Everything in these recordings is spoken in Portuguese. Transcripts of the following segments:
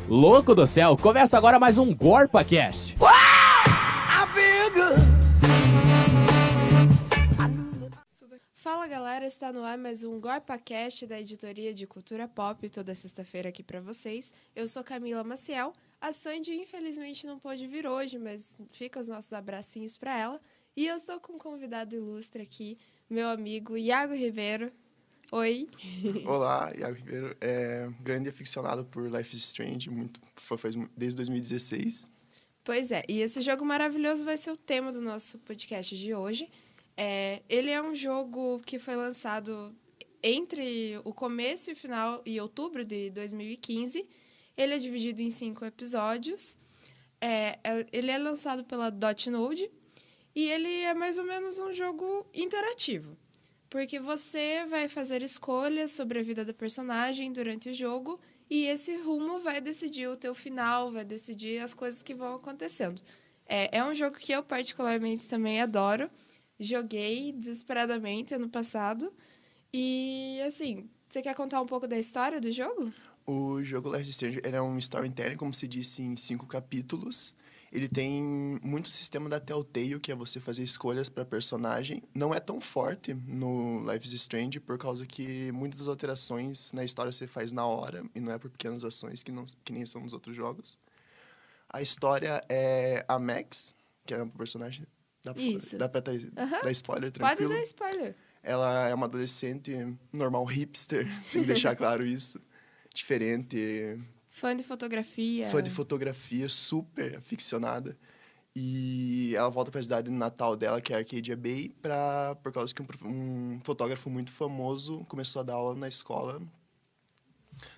Louco do céu, começa agora mais um GorpaCast. Fala galera, está no ar mais um GorpaCast da Editoria de Cultura Pop, toda sexta-feira aqui pra vocês. Eu sou Camila Maciel, a Sandy infelizmente não pôde vir hoje, mas fica os nossos abracinhos pra ela. E eu estou com um convidado ilustre aqui, meu amigo Iago Ribeiro. Oi. Olá, Iago Ribeiro. Grande aficionado por Life is Strange, faz desde 2016. Pois é, e esse jogo maravilhoso vai ser o tema do nosso podcast de hoje. Ele é um jogo que foi lançado entre o começo e o final, em outubro de 2015. Ele é dividido em 5 episódios. Ele é lançado pela Dotnode e ele é mais ou menos um jogo interativo. Porque você vai fazer escolhas sobre a vida do personagem durante o jogo e esse rumo vai decidir o teu final, vai decidir as coisas que vão acontecendo. É um jogo que eu particularmente também adoro. Joguei desesperadamente ano passado. E, assim, você quer contar um pouco da história do jogo? O jogo Life is Strange ele é um storytelling, como se disse, em 5 capítulos. Ele tem muito sistema da Telltale, que é você fazer escolhas para personagem. Não é tão forte no Life is Strange, por causa que muitas das alterações na história você faz na hora, e não é por pequenas ações, que nem são nos outros jogos. A história é a Max, que é uma personagem... Isso. Dá pra dar spoiler, tranquilo? Pode dar spoiler. Ela é uma adolescente normal hipster, tem que deixar claro isso. Diferente... Fã de fotografia. Super aficionada. E ela volta para a cidade natal dela, que é Arcadia Bay, por causa que um fotógrafo muito famoso começou a dar aula na escola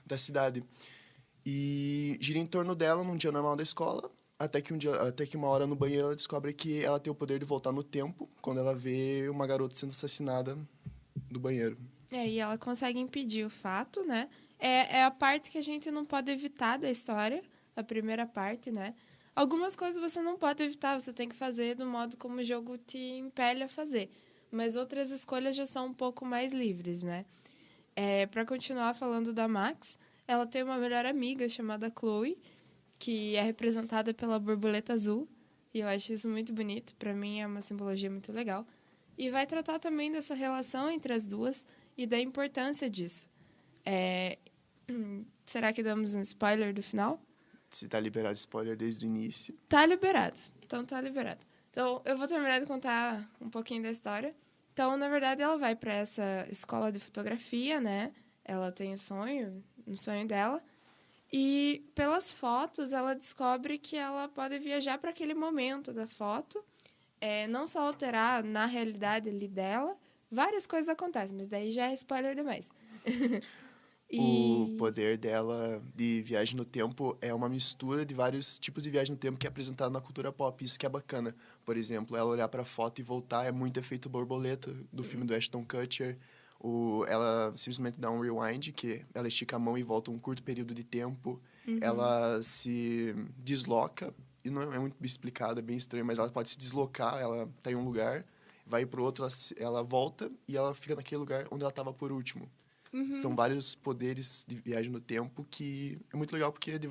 da cidade. E gira em torno dela num dia normal da escola, até que uma hora no banheiro ela descobre que ela tem o poder de voltar no tempo, quando ela vê uma garota sendo assassinada do banheiro. E ela consegue impedir o fato, né? É a parte que a gente não pode evitar da história, a primeira parte, né? Algumas coisas você não pode evitar, você tem que fazer do modo como o jogo te impele a fazer. Mas outras escolhas já são um pouco mais livres, né? Para continuar falando da Max, ela tem uma melhor amiga chamada Chloe, que é representada pela borboleta azul. E eu acho isso muito bonito, para mim é uma simbologia muito legal. E vai tratar também dessa relação entre as duas e da importância disso. Será que damos um spoiler do final? Se tá liberado spoiler desde o início. Tá liberado. Então, tá liberado. Então, eu vou terminar de contar um pouquinho da história. Então, na verdade, ela vai para essa escola de fotografia, né? Ela tem um sonho dela. E, pelas fotos, ela descobre que ela pode viajar para aquele momento da foto. Não só alterar na realidade ali dela. Várias coisas acontecem, mas daí já é spoiler demais. O poder dela de viagem no tempo é uma mistura de vários tipos de viagem no tempo que é apresentado na cultura pop. Isso que é bacana. Por exemplo, ela olhar para a foto e voltar é muito efeito borboleta do filme do Ashton Kutcher. Ela simplesmente dá um rewind, que ela estica a mão e volta um curto período de tempo. Uhum. Ela se desloca, e não é muito explicado, é bem estranho, mas ela pode se deslocar, ela está em um lugar, vai para o outro, ela volta e ela fica naquele lugar onde ela estava por último. Uhum. São vários poderes de viagem no tempo que é muito legal porque é de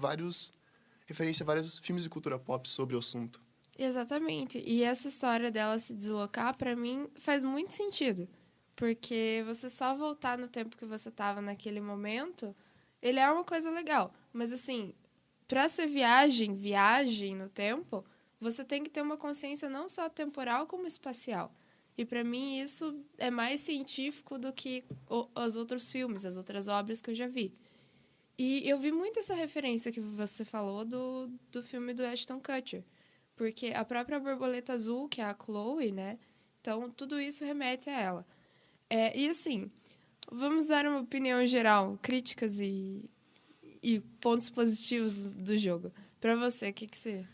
referência a vários filmes de cultura pop sobre o assunto. Exatamente. E essa história dela se deslocar, pra mim, faz muito sentido. Porque você só voltar no tempo que você tava naquele momento, ele é uma coisa legal. Mas, assim, pra ser viagem no tempo, você tem que ter uma consciência não só temporal, como espacial. E, para mim, isso é mais científico do que os outros filmes, as outras obras que eu já vi. E eu vi muito essa referência que você falou do filme do Ashton Kutcher. Porque a própria borboleta azul, que é a Chloe, né? Então, tudo isso remete a ela. E, assim, vamos dar uma opinião geral, críticas e pontos positivos do jogo. Para você, o que você...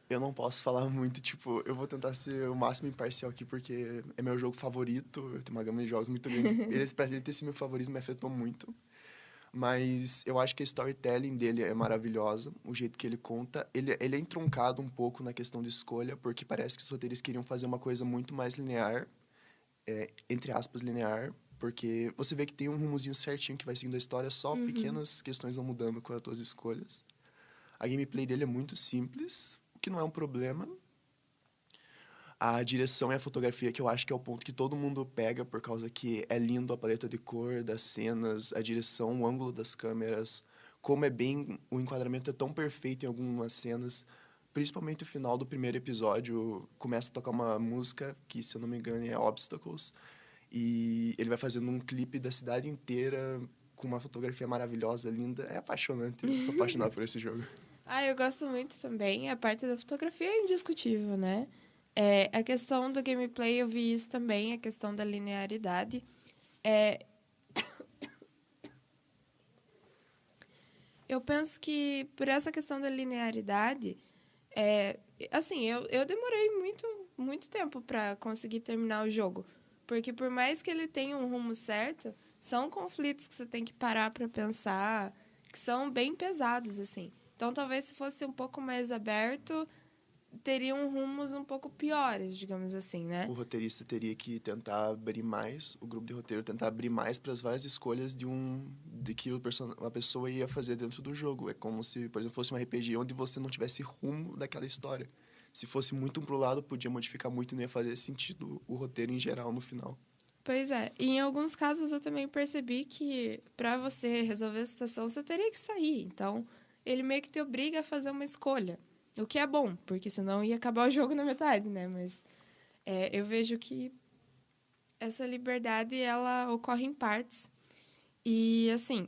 Eu não posso falar muito, eu vou tentar ser o máximo imparcial aqui, porque é meu jogo favorito, eu tenho uma gama de jogos muito grande. Pra ele ter sido meu favorito, me afetou muito. Mas eu acho que a storytelling dele é maravilhosa, o jeito que ele conta. Ele é entroncado um pouco na questão de escolha, porque parece que os roteiristas queriam fazer uma coisa muito mais linear, entre aspas, linear, porque você vê que tem um rumuzinho certinho que vai seguindo a história, só pequenas questões vão mudando com as tuas escolhas. A gameplay dele é muito simples, o que não é um problema. A direção e a fotografia, que eu acho que é o ponto que todo mundo pega, por causa que é lindo a paleta de cor das cenas, a direção, o ângulo das câmeras, como é bem... O enquadramento é tão perfeito em algumas cenas, principalmente o final do primeiro episódio, começa a tocar uma música, que, se eu não me engano, é Obstacles, e ele vai fazendo um clipe da cidade inteira, com uma fotografia maravilhosa, linda. É apaixonante, eu sou apaixonado por esse jogo. Eu gosto muito também. A parte da fotografia é indiscutível, né? A questão do gameplay, eu vi isso também, a questão da linearidade. Eu penso que, por essa questão da linearidade, assim, eu demorei muito tempo para conseguir terminar o jogo. Porque, por mais que ele tenha um rumo certo, são conflitos que você tem que parar para pensar, que são bem pesados, assim. Então, talvez, se fosse um pouco mais aberto, teriam rumos um pouco piores, digamos assim, né? O roteirista teria que tentar abrir mais, o grupo de roteiro tentar abrir mais para as várias escolhas de que a pessoa ia fazer dentro do jogo. É como se, por exemplo, fosse um RPG onde você não tivesse rumo daquela história. Se fosse muito um pro lado, podia modificar muito e não ia fazer sentido o roteiro em geral no final. Pois é. E em alguns casos eu também percebi que para você resolver a situação, você teria que sair. Então, ele meio que te obriga a fazer uma escolha. O que é bom, porque senão ia acabar o jogo na metade, né? Mas eu vejo que essa liberdade, ela ocorre em partes. E, assim,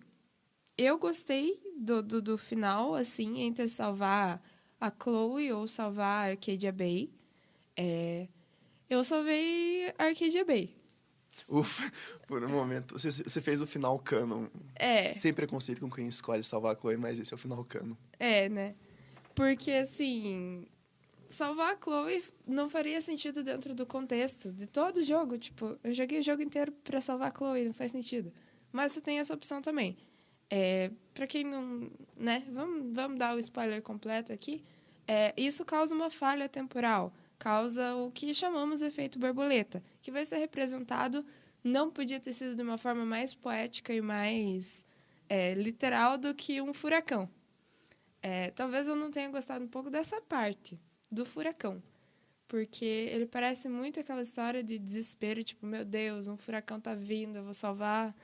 eu gostei do final, assim, entre salvar a Chloe ou salvar a Arcadia Bay. Eu salvei a Arcadia Bay. Ufa, por um momento. Você fez o final canon. Sem preconceito com quem escolhe salvar a Chloe, mas esse é o final canon. Né? Porque, assim, salvar a Chloe não faria sentido dentro do contexto de todo o jogo. Tipo, eu joguei o jogo inteiro pra salvar a Chloe, não faz sentido. Mas você tem essa opção também. Pra quem não... né? Vamos dar o spoiler completo aqui. Isso causa uma falha temporal. Causa o que chamamos de efeito borboleta, que vai ser representado... Não podia ter sido de uma forma mais poética e mais literal do que um furacão. Talvez eu não tenha gostado um pouco dessa parte do furacão. Porque ele parece muito aquela história de desespero, tipo, meu Deus, um furacão tá vindo, eu vou salvar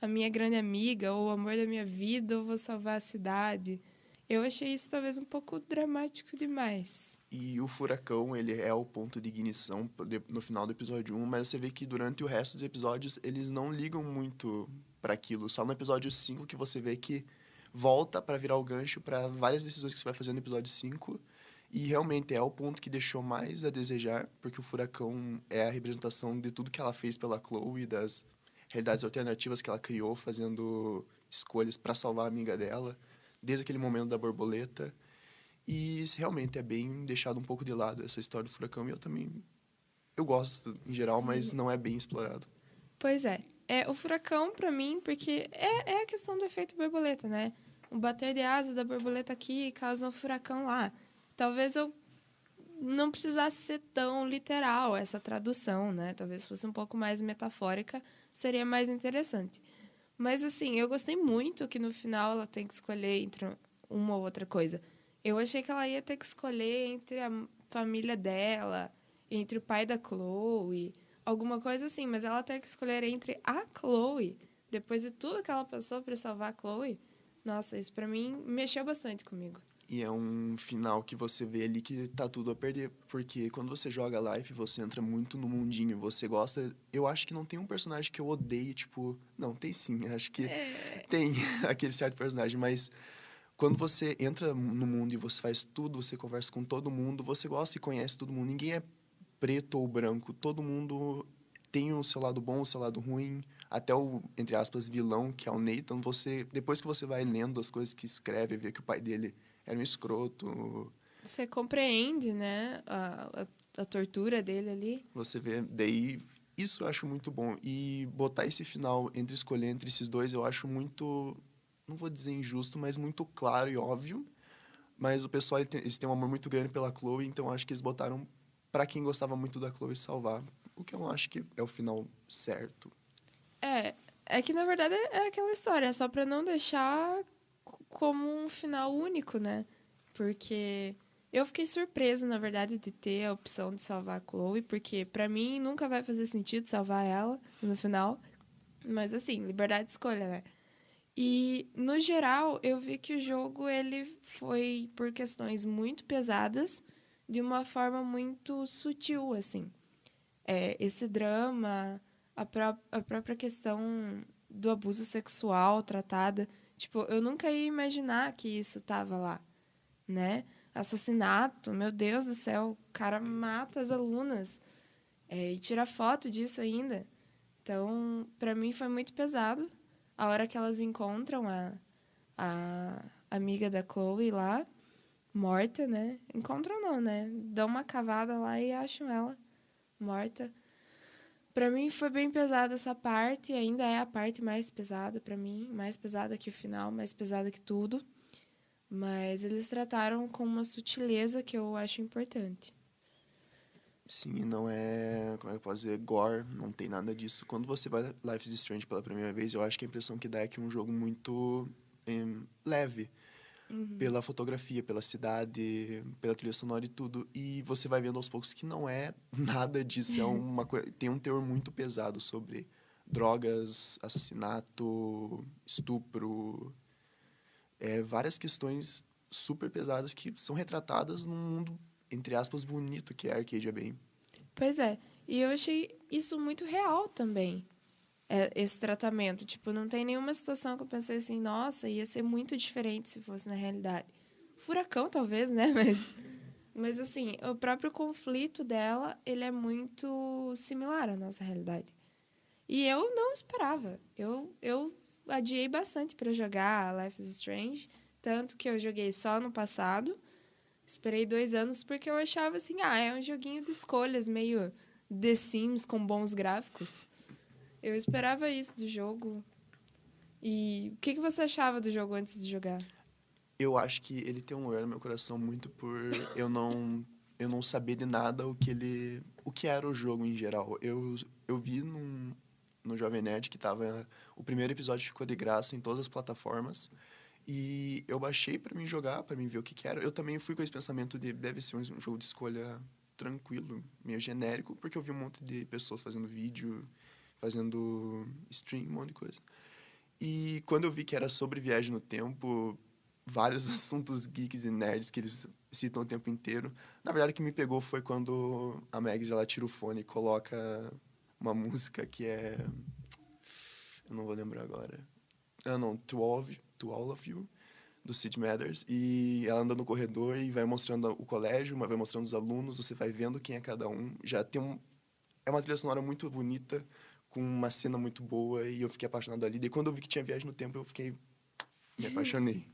a minha grande amiga, ou o amor da minha vida, ou vou salvar a cidade. Eu achei isso talvez um pouco dramático demais. E o furacão, ele é o ponto de ignição no final do episódio 1, mas você vê que durante o resto dos episódios, eles não ligam muito para aquilo. Só no episódio 5 que você vê que volta para virar o gancho para várias decisões que você vai fazer no episódio 5. E realmente é o ponto que deixou mais a desejar, porque o furacão é a representação de tudo que ela fez pela Chloe, das realidades alternativas que ela criou, fazendo escolhas para salvar a amiga dela, desde aquele momento da borboleta. E realmente é bem deixado um pouco de lado essa história do furacão. E eu gosto em geral, mas não é bem explorado. Pois é. O furacão, pra mim, porque é a questão do efeito borboleta, né? O bater de asa da borboleta aqui causa um furacão lá. Talvez eu não precisasse ser tão literal essa tradução, né? Talvez fosse um pouco mais metafórica, seria mais interessante. Mas, assim, eu gostei muito que no final ela tem que escolher entre uma ou outra coisa. Eu achei que ela ia ter que escolher entre a família dela, entre o pai da Chloe, alguma coisa assim. Mas ela ter que escolher entre a Chloe, depois de tudo que ela passou para salvar a Chloe. Nossa, isso pra mim mexeu bastante comigo. E é um final que você vê ali que tá tudo a perder. Porque quando você joga Life, você entra muito no mundinho. Você gosta... Eu acho que não tem um personagem que eu odeie, tipo... Não, tem sim. Acho que tem aquele certo personagem. Mas quando você entra no mundo e você faz tudo, você conversa com todo mundo, você gosta e conhece todo mundo. Ninguém é preto ou branco. Todo mundo tem o seu lado bom, o seu lado ruim. Até o, entre aspas, vilão, que é o Nathan. Depois que você vai lendo as coisas que escreve, vê que o pai dele... era um escroto. Você compreende, né, a tortura dele ali. Você vê, daí, isso eu acho muito bom. E botar esse final, escolher entre esses dois, eu acho muito, não vou dizer injusto, mas muito claro e óbvio. Mas o pessoal, eles têm um amor muito grande pela Chloe, então eu acho que eles botaram pra quem gostava muito da Chloe salvar. O que eu não acho que é o final certo. É que, na verdade, é aquela história. É só pra não deixar como um final único, né? Porque eu fiquei surpresa, na verdade, de ter a opção de salvar a Chloe, porque pra mim nunca vai fazer sentido salvar ela no final. Mas, assim, liberdade de escolha, né? E, no geral, eu vi que o jogo ele foi por questões muito pesadas, de uma forma muito sutil, assim. Esse drama, a própria questão do abuso sexual tratada. Tipo, eu nunca ia imaginar que isso tava lá, né? Assassinato, meu Deus do céu, o cara mata as alunas e tira foto disso ainda. Então, pra mim foi muito pesado. A hora que elas encontram a amiga da Chloe lá, morta, né? Encontram não, né? Dão uma cavada lá e acham ela morta. Pra mim foi bem pesada essa parte, ainda é a parte mais pesada pra mim, mais pesada que o final, mais pesada que tudo. Mas eles trataram com uma sutileza que eu acho importante. Sim, não é, como é que eu posso dizer, gore, não tem nada disso. Quando você vai Life is Strange pela primeira vez, eu acho que a impressão que dá é que é um jogo muito leve. Pela fotografia, pela cidade, pela trilha sonora e tudo. E você vai vendo aos poucos que não é nada disso. É uma tem um teor muito pesado sobre drogas, assassinato, estupro. Várias questões super pesadas que são retratadas num mundo, entre aspas, bonito que é Arcadia Bay. Pois é, e eu achei isso muito real também, esse tratamento. Tipo, não tem nenhuma situação que eu pensei assim, nossa, ia ser muito diferente se fosse na realidade. Furacão, talvez, né? Mas assim, o próprio conflito dela, ele é muito similar à nossa realidade. E eu não esperava. Eu adiei bastante para jogar Life is Strange, tanto que eu joguei só no passado. Esperei 2 anos porque eu achava assim, é um joguinho de escolhas, meio The Sims com bons gráficos. Eu esperava isso do jogo. E o que você achava do jogo antes de jogar? Eu acho que ele tem um lugar no meu coração muito por eu não saber de nada o que era o jogo em geral. Eu vi no Jovem Nerd que tava o primeiro episódio ficou de graça em todas as plataformas e eu baixei pra mim jogar, pra mim ver o que era. Eu também fui com esse pensamento de deve ser um jogo de escolha tranquilo, meio genérico, porque eu vi um monte de pessoas fazendo vídeo, fazendo stream, um monte de coisa. E quando eu vi que era sobre viagem no tempo, vários assuntos geeks e nerds que eles citam o tempo inteiro. Na verdade, o que me pegou foi quando a Mags ela tira o fone e coloca uma música que é... Eu não vou lembrar agora. Ah, não. To All of You, do Sid Meier's. E ela anda no corredor e vai mostrando o colégio, vai mostrando os alunos, você vai vendo quem é cada um. Já tem É uma trilha sonora muito bonita, com uma cena muito boa, e eu fiquei apaixonado ali. Daí quando eu vi que tinha viagem no tempo, me apaixonei.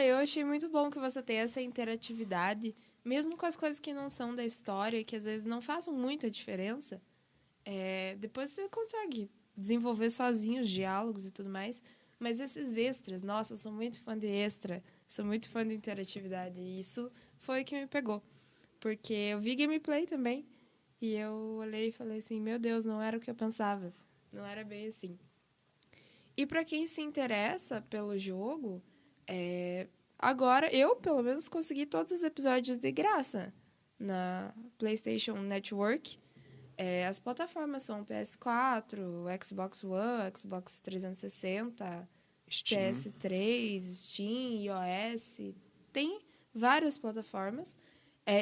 Eu achei muito bom que você tenha essa interatividade, mesmo com as coisas que não são da história, que às vezes não façam muita diferença. Depois você consegue desenvolver sozinho os diálogos e tudo mais. Mas esses extras, nossa, eu sou muito fã de extra, sou muito fã de interatividade. E isso foi o que me pegou. Porque eu vi gameplay também, e eu olhei e falei assim, meu Deus, não era o que eu pensava. Não era bem assim. E para quem se interessa pelo jogo, agora eu, pelo menos, consegui todos os episódios de graça na PlayStation Network. As plataformas são PS4, Xbox One, Xbox 360, Steam. PS3, Steam, iOS. Tem várias plataformas.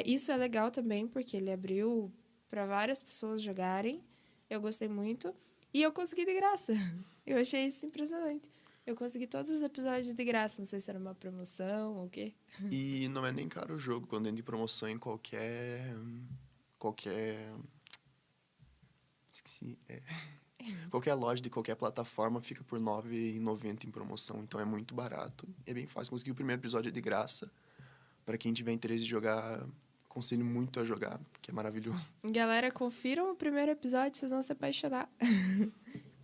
Isso é legal também, porque ele abriu para várias pessoas jogarem. Eu gostei muito. E eu consegui de graça. Eu achei isso impressionante. Eu consegui todos os episódios de graça. Não sei se era uma promoção ou o quê. E não é nem caro o jogo, quando entra em promoção em qualquer... Esqueci. Qualquer loja de qualquer plataforma fica por R$ 9,90 em promoção. Então é muito barato. É bem fácil. Consegui o primeiro episódio de graça. Para quem tiver interesse de jogar, aconselho muito a jogar, que é maravilhoso. Galera, confiram o primeiro episódio, vocês vão se apaixonar.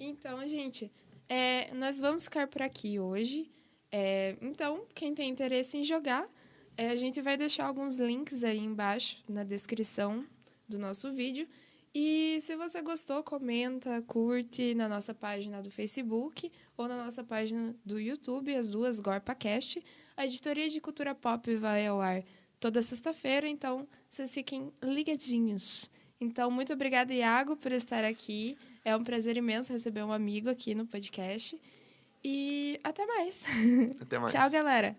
Então, gente, nós vamos ficar por aqui hoje. Então, quem tem interesse em jogar, a gente vai deixar alguns links aí embaixo na descrição do nosso vídeo. E se você gostou, comenta, curte na nossa página do Facebook ou na nossa página do YouTube, as duas, GorpaCast. A editoria de cultura pop vai ao ar toda sexta-feira, então vocês fiquem ligadinhos. Então, muito obrigada, Iago, por estar aqui. É um prazer imenso receber um amigo aqui no podcast. E até mais. Até mais. Tchau, galera.